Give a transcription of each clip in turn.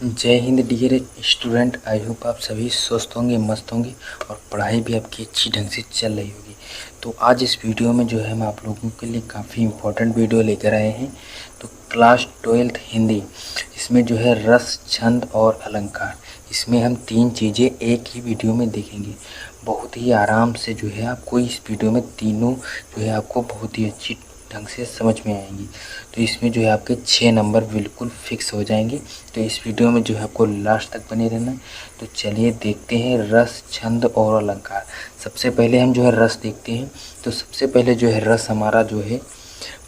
जय Hind dear student. I hope आप सभी स्वस्थ होंगे, मस्त होंगे और पढ़ाई भी आपकी अच्छी ढंग से चल रही होगी। तो आज इस वीडियो में जो है हम आप लोगों के लिए काफ़ी इम्पोर्टेंट वीडियो लेकर आए हैं। तो क्लास 12th हिंदी, इसमें जो है रस, छंद और अलंकार, इसमें हम 3 चीज़ें एक ही वीडियो में देखेंगे। बहुत ही आराम से जो है आपको इस वीडियो में तीनों जो है आपको बहुत ही अच्छी ढंग से समझ में आएंगी। तो इसमें जो है आपके 6 नंबर बिल्कुल फिक्स हो जाएंगे। तो इस वीडियो में जो है आपको लास्ट तक बने रहना है। तो चलिए देखते हैं रस, छंद और अलंकार। सबसे पहले हम जो है रस देखते हैं। तो सबसे पहले जो है रस हमारा जो है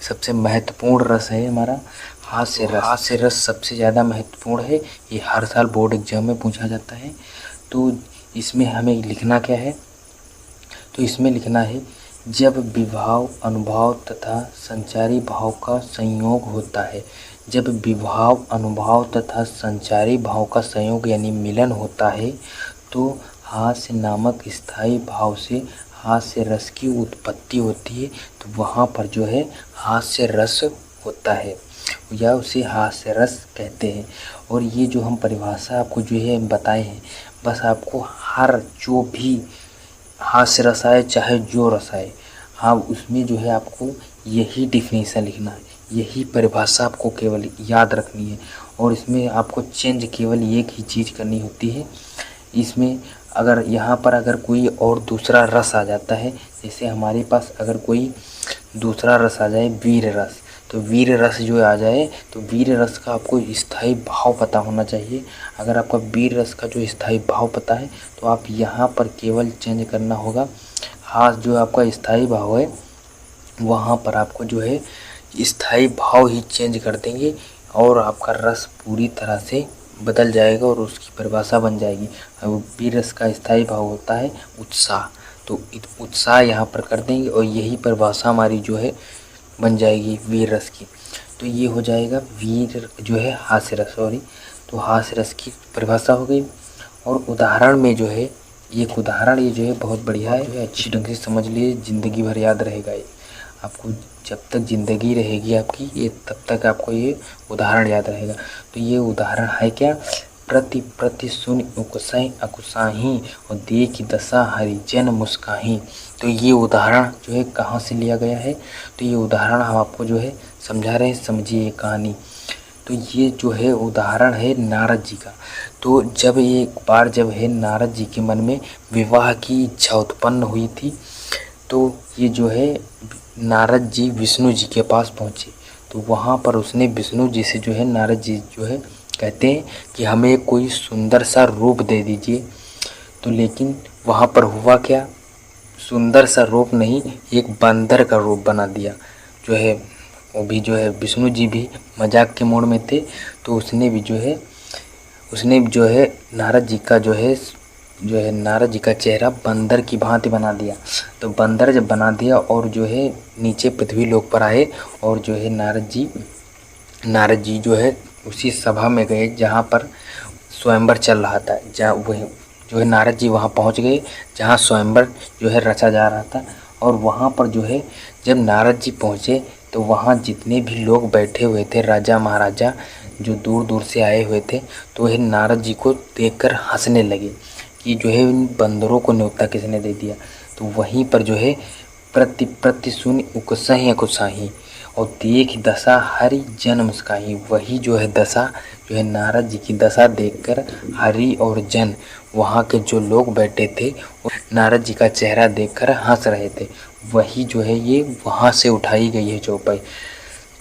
सबसे महत्वपूर्ण रस है हमारा हास्य रस। हास्य रस सबसे ज़्यादा महत्वपूर्ण है। ये हर साल बोर्ड एग्जाम में पूछा जाता है। तो इसमें हमें लिखना क्या है? तो इसमें लिखना है, जब विभाव, अनुभाव तथा संचारी भाव का संयोग होता है। जब विभाव, अनुभाव तथा संचारी भाव का संयोग यानी मिलन होता है तो हास्य नामक स्थायी भाव से हास्य रस की उत्पत्ति होती है। तो वहाँ पर जो है हास्य रस होता है या उसे हास्य रस कहते हैं। और ये जो हम परिभाषा आपको जो है बताए हैं, बस आपको हर जो भी हास्य रस आए चाहे जो रस आए, हाँ उसमें जो है आपको यही डिफिनीसन लिखना है, यही परिभाषा आपको केवल याद रखनी है। और इसमें आपको चेंज केवल एक ही चीज़ करनी होती है। इसमें अगर यहाँ पर अगर कोई और दूसरा रस आ जाता है, जैसे हमारे पास अगर कोई दूसरा रस आ जाए वीर रस, तो वीर रस जो आ जाए तो वीर रस का आपको स्थायी भाव पता होना चाहिए। अगर आपका वीर रस का जो स्थायी भाव पता है तो आप यहाँ पर केवल चेंज करना होगा, हाँ जो आपका स्थायी भाव है वहाँ पर आपको जो है स्थायी भाव ही चेंज कर देंगे और आपका रस पूरी तरह से बदल जाएगा और उसकी परिभाषा बन जाएगी। वीर रस का स्थायी भाव होता है उत्साह, तो उत्साह यहाँ पर कर देंगे और यही परिभाषा हमारी जो है बन जाएगी वीर रस की। तो ये हो जाएगा वीर जो है हास्य रस, सॉरी, तो हास्य रस की परिभाषा हो गई। और उदाहरण में जो है एक उदाहरण ये जो है बहुत बढ़िया है, जो है अच्छी ढंग से समझ लिए, ज़िंदगी भर याद रहेगा ये आपको। जब तक ज़िंदगी रहेगी आपकी ये तब तक आपको ये उदाहरण याद रहेगा। तो ये उदाहरण है क्या? प्रति प्रति सुन उकसई अकुसाही और देखी दशा हरिजन मुस्काही। तो ये उदाहरण जो है कहाँ से लिया गया है? तो ये उदाहरण हम आपको जो है समझा रहे हैं, समझिए ये कहानी। तो ये जो है उदाहरण है नारद जी का। तो जब एक बार जब है नारद जी के मन में विवाह की इच्छा उत्पन्न हुई थी, तो ये जो है नारद जी विष्णु जी के पास पहुँचे। तो वहाँ पर उसने विष्णु जी से जो है नारद जी जो है कहते हैं कि हमें कोई सुंदर सा रूप दे दीजिए। तो लेकिन वहाँ पर हुआ क्या? सुंदर सा रूप नहीं, एक बंदर का रूप बना दिया। जो है वो भी जो है विष्णु जी भी मजाक के मूड में थे, तो उसने जो है नारद जी का नारद जी का चेहरा बंदर की भांति बना दिया। तो बंदर जब बना दिया और जो है नीचे पृथ्वी लोक पर आए और जो है नारद जी जो है उसी सभा में गए जहाँ पर स्वयंवर चल रहा था। जहाँ वही जो है नारद जी वहाँ पहुँच गए जहाँ स्वयंवर जो है रचा जा रहा था। और वहाँ पर जो है जब नारद जी पहुँचे तो वहाँ जितने भी लोग बैठे हुए थे, राजा महाराजा जो दूर दूर से आए हुए थे, तो वह नारद जी को देखकर हंसने लगे कि जो है इन बंदरों को न्योता किसने दे दिया। तो वहीं पर जो है प्रति प्रति सुन उकसही अकुसाही और देख दशा हरि जन मुस्काही। वही जो है दशा जो है नारद जी की दशा देखकर हरि और जन वहाँ के जो लोग बैठे थे नारद जी का चेहरा देखकर हंस रहे थे। वही जो है ये वहाँ से उठाई गई है चौपाई।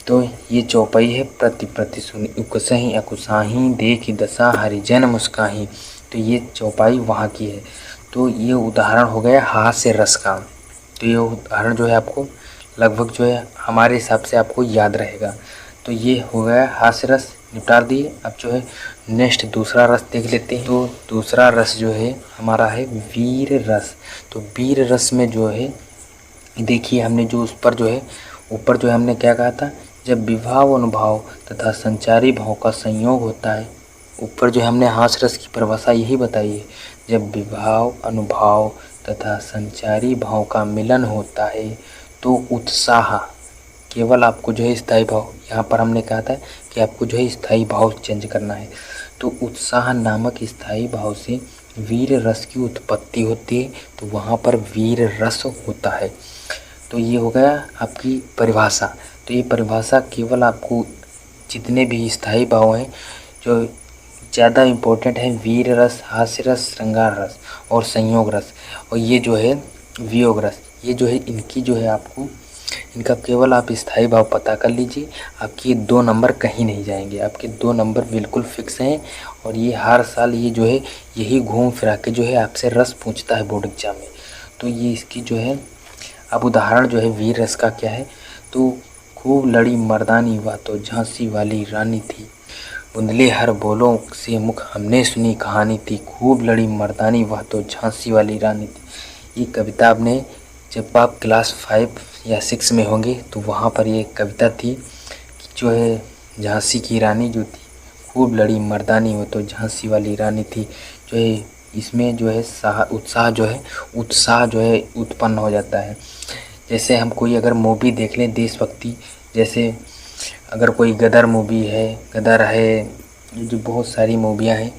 तो ये चौपाई है प्रति प्रति सुन उकसही अकुसाही देखी दशा हरिजन मुस्काही। तो ये चौपाई वहाँ की है। तो ये उदाहरण हो गया हास्य रस का। तो ये उदाहरण जो है आपको लगभग जो है हमारे हिसाब से आपको याद रहेगा। तो ये हो गया हास्य रस, निपटा दिए। अब जो है नेक्स्ट दूसरा रस देख लेते हैं। तो दूसरा रस जो है हमारा है वीर रस। तो वीर रस में जो है देखिए हमने जो उस पर जो है ऊपर जो है हमने क्या कहा था, जब विभाव, अनुभाव तथा संचारी भाव का संयोग होता है। ऊपर जो हमने हास्य रस की परिभाषा यही बताई है, जब विभाव, अनुभाव तथा संचारी भाव का मिलन होता है तो उत्साह, केवल आपको जो है स्थायी भाव, यहाँ पर हमने कहा था कि आपको जो है स्थायी भाव चेंज करना है। तो उत्साह नामक स्थायी भाव से वीर रस की उत्पत्ति होती है, तो वहाँ पर वीर रस होता है। तो ये हो गया आपकी परिभाषा। तो ये परिभाषा केवल आपको जितने भी स्थायी भाव हैं जो ज़्यादा इम्पोर्टेंट है, वीर रस, हास्य रस, श्रृंगार रस और संयोग रस, और ये जो है वियोग रस, ये जो है इनकी जो है आपको इनका केवल आप स्थायी भाव पता कर लीजिए। आपके 2 नंबर कहीं नहीं जाएंगे, आपके 2 नंबर बिल्कुल फिक्स हैं। और ये हर साल ये जो है यही घूम फिरा के जो है आपसे रस पूछता है बोर्ड एग्जाम में। तो ये इसकी जो है अब उदाहरण जो है वीर रस का क्या है, तो खूब लड़ी मर्दानी वह तो झांसी वाली रानी थी, बुंदले हर बोलों से मुख हमने सुनी कहानी थी, खूब लड़ी मर्दानी वह तो झांसी वाली रानी थी। ये कविता आपने जब आप क्लास 5 या 6 में होंगे तो वहाँ पर ये कविता थी कि जो है झांसी की रानी जो थी, खूब लड़ी मर्दानी वो तो झांसी वाली रानी थी। जो है इसमें जो है उत्साह जो है उत्पन्न हो जाता है। जैसे हम कोई अगर मूवी देख लें देशभक्ति, जैसे अगर कोई गदर मूवी है, गदर है, जो बहुत सारी मूवियाँ हैं,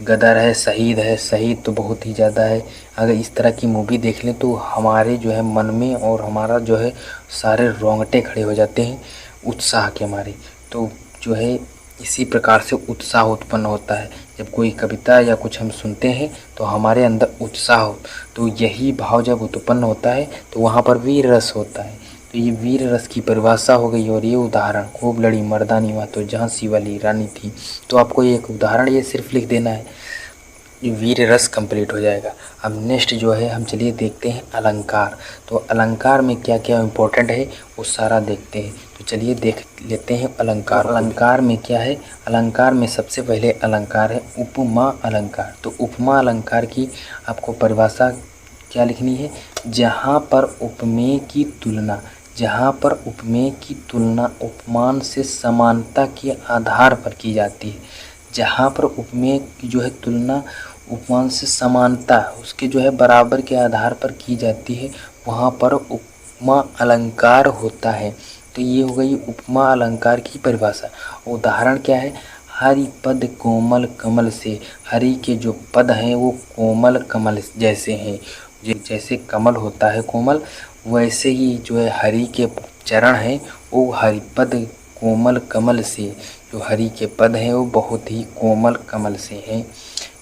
गदर है, शहीद तो बहुत ही ज़्यादा है। अगर इस तरह की मूवी देख लें तो हमारे जो है मन में और हमारा जो है सारे रोंगटे खड़े हो जाते हैं उत्साह के मारे। तो जो है इसी प्रकार से उत्साह उत्पन्न होता है। जब कोई कविता या कुछ हम सुनते हैं तो हमारे अंदर उत्साह हो, तो यही भाव जब उत्पन्न होता है तो वहाँ पर वीर रस होता है। तो ये वीर रस की परिभाषा हो गई। और ये उदाहरण खूब लड़ी मर्दानी वह तो झांसी वाली रानी थी। तो आपको ये एक उदाहरण ये सिर्फ लिख देना है, ये वीर रस कंप्लीट हो जाएगा। अब नेक्स्ट जो है हम चलिए देखते हैं अलंकार। तो अलंकार में क्या क्या इम्पोर्टेंट है वो सारा देखते हैं। तो चलिए देख लेते हैं अलंकार। अलंकार में क्या है, अलंकार में सबसे पहले अलंकार है उपमा अलंकार। तो उपमा अलंकार की आपको परिभाषा क्या लिखनी है, जहाँ पर उपमेय की तुलना उपमान से समानता के आधार पर की जाती है। जहाँ पर उपमेय की जो है तुलना उपमान से समानता उसके जो है बराबर के आधार पर की जाती है, वहाँ पर उपमा अलंकार होता है। तो ये हो गई उपमा अलंकार की परिभाषा। उदाहरण क्या है, हरि पद कोमल कमल से। हरि के जो पद हैं वो कोमल कमल जैसे हैं, जैसे कमल होता है कोमल, वैसे ही जो है हरि के चरण हैं वो हरिपद कोमल कमल से। जो हरि के पद हैं वो बहुत ही कोमल कमल से हैं।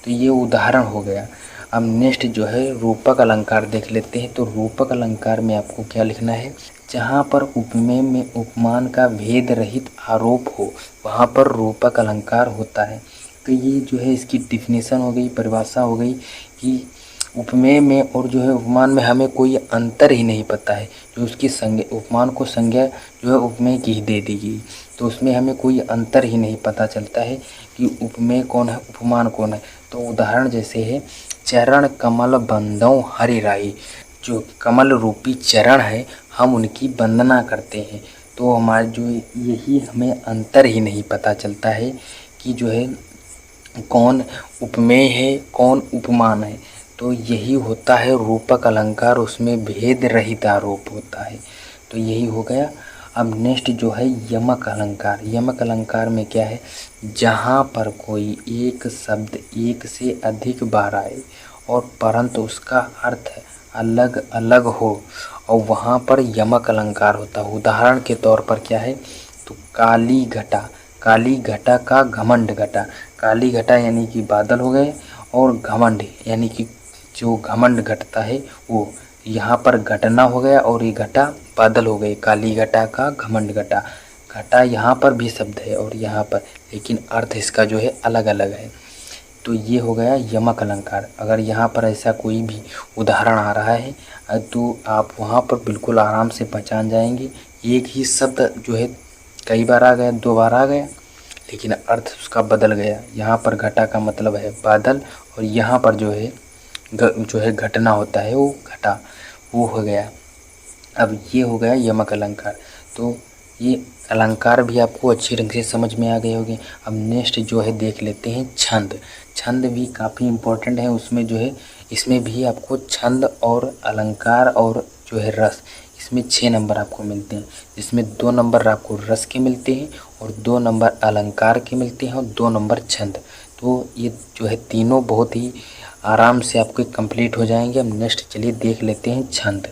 तो ये उदाहरण हो गया। अब नेक्स्ट जो है रूपक अलंकार देख लेते हैं। तो रूपक अलंकार में आपको क्या लिखना है, जहाँ पर उपमेय में उपमान का भेद रहित आरोप हो वहाँ पर रूपक अलंकार होता है। तो ये जो है इसकी डिफिनेशन हो गई, परिभाषा हो गई कि उपमेय में और जो है उपमान में हमें कोई अंतर ही नहीं पता है। जो उसकी संज्ञा उपमान को संज्ञा जो है उपमेय की ही दे दी गई, तो उसमें हमें कोई अंतर ही नहीं पता चलता है कि उपमेय कौन है उपमान कौन है। तो उदाहरण जैसे है चरण कमल बंदौ हरि राही। जो कमल रूपी चरण है हम उनकी वंदना करते हैं। तो हमारे जो यही हमें अंतर ही नहीं पता चलता है कि जो है कौन उपमेय है कौन उपमान है। तो यही होता है रूपक अलंकार, उसमें भेद रहित आरोप होता है। तो यही हो गया। अब नेक्स्ट जो है यमक अलंकार। यमक अलंकार में क्या है, जहाँ पर कोई एक शब्द एक से अधिक बार आए और परंतु उसका अर्थ अलग अलग हो और वहाँ पर यमक अलंकार होता है। उदाहरण के तौर पर क्या है, तो काली घटा, काली घटा का घमंड घटा। काली घटा यानी कि बादल हो गए, और घमंड यानी कि जो घमंड घटता है वो, यहाँ पर घटना हो गया और ये घटा बादल हो गए। काली घटा का घमंड घटा। घटा यहाँ पर भी शब्द है और यहाँ पर, लेकिन अर्थ इसका जो है अलग अलग है। तो ये हो गया यमक अलंकार। अगर यहाँ पर ऐसा कोई भी उदाहरण आ रहा है तो आप वहाँ पर बिल्कुल आराम से पहचान जाएंगे। एक ही शब्द जो है कई बार आ गया, 2 बार आ गया, लेकिन अर्थ उसका बदल गया। यहाँ पर घटा का मतलब है बादल और यहाँ पर जो है घटना होता है वो घटा, वो हो गया। अब ये हो गया यमक अलंकार। तो ये अलंकार भी आपको अच्छी ढंग से समझ में आ गए होंगे। अब नेक्स्ट जो है देख लेते हैं छंद। छंद भी काफ़ी इम्पोर्टेंट है। उसमें जो है इसमें भी आपको छंद और अलंकार और जो है रस, इसमें 6 नंबर आपको मिलते हैं, जिसमें 2 नंबर आपको रस के मिलते हैं और 2 नंबर अलंकार के मिलते हैं और 2 नंबर छंद। तो ये जो है तीनों बहुत ही आराम से आपके कंप्लीट हो जाएंगे। अब नेक्स्ट चलिए देख लेते हैं छंद।